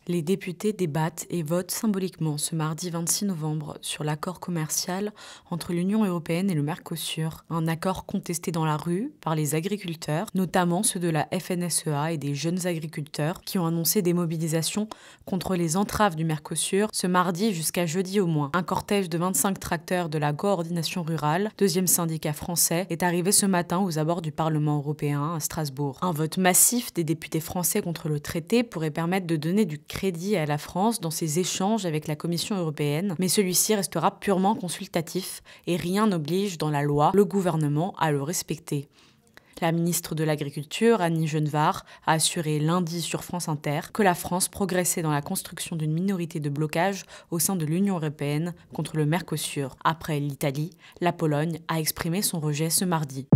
Les députés débattent et votent symboliquement ce mardi 26 novembre sur l'accord commercial entre l'Union européenne et le Mercosur, un accord contesté dans la rue par les agriculteurs, notamment ceux de la FNSEA et des jeunes agriculteurs qui ont annoncé des mobilisations contre les entraves du Mercosur ce mardi jusqu'à jeudi au moins. Un cortège de 25 tracteurs de la coordination rurale, deuxième syndicat français, est arrivé ce matin aux abords du Parlement européen à Strasbourg. Un vote massif des députés français contre le traité pourrait permettre de donner du crédit à la France dans ses échanges avec la Commission européenne, mais celui-ci restera purement consultatif et rien n'oblige dans la loi le gouvernement à le respecter. La ministre de l'Agriculture, Annie Genevard, a assuré lundi sur France Inter que la France progressait dans la construction d'une minorité de blocage au sein de l'Union européenne contre le Mercosur. Après l'Italie, la Pologne a exprimé son rejet ce mardi.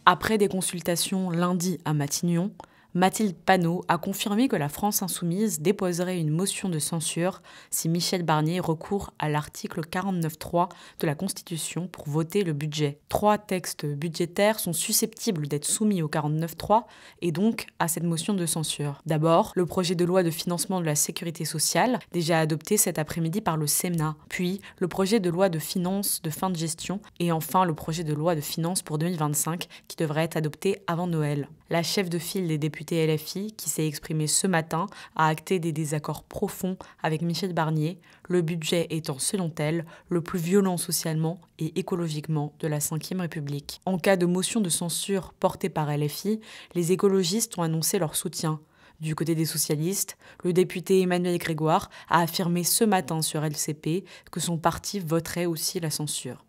Après des consultations lundi à Matignon, Mathilde Panot a confirmé que la France insoumise déposerait une motion de censure si Michel Barnier recourt à l'article 49.3 de la Constitution pour voter le budget. 3 textes budgétaires sont susceptibles d'être soumis au 49.3 et donc à cette motion de censure. D'abord, le projet de loi de financement de la sécurité sociale, déjà adopté cet après-midi par le Sénat, puis le projet de loi de finances de fin de gestion et enfin le projet de loi de finances pour 2025 qui devrait être adopté avant Noël. La chef de file des députés LFI, qui s'est exprimée ce matin, a acté des désaccords profonds avec Michel Barnier, le budget étant, selon elle, le plus violent socialement et écologiquement de la Ve République. En cas de motion de censure portée par LFI, les écologistes ont annoncé leur soutien. Du côté des socialistes, le député Emmanuel Grégoire a affirmé ce matin sur LCP que son parti voterait aussi la censure.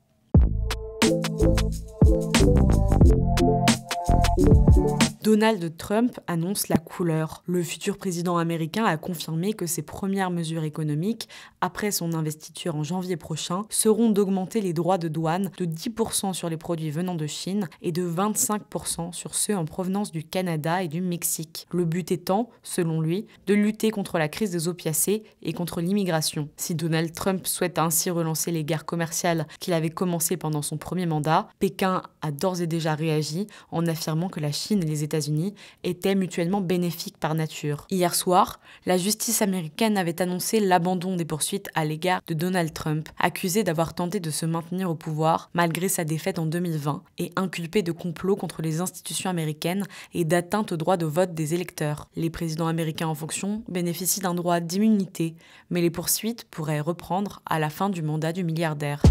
Donald Trump annonce la couleur. Le futur président américain a confirmé que ses premières mesures économiques, après son investiture en janvier prochain, seront d'augmenter les droits de douane de 10% sur les produits venant de Chine et de 25% sur ceux en provenance du Canada et du Mexique. Le but étant, selon lui, de lutter contre la crise des opiacés et contre l'immigration. Si Donald Trump souhaite ainsi relancer les guerres commerciales qu'il avait commencées pendant son premier mandat, Pékin a d'ores et déjà réagi en affirmant que la Chine et les États-Unis étaient mutuellement bénéfiques par nature. Hier soir, la justice américaine avait annoncé l'abandon des poursuites à l'égard de Donald Trump, accusé d'avoir tenté de se maintenir au pouvoir malgré sa défaite en 2020 et inculpé de complot contre les institutions américaines et d'atteinte au droit de vote des électeurs. Les présidents américains en fonction bénéficient d'un droit d'immunité, mais les poursuites pourraient reprendre à la fin du mandat du milliardaire.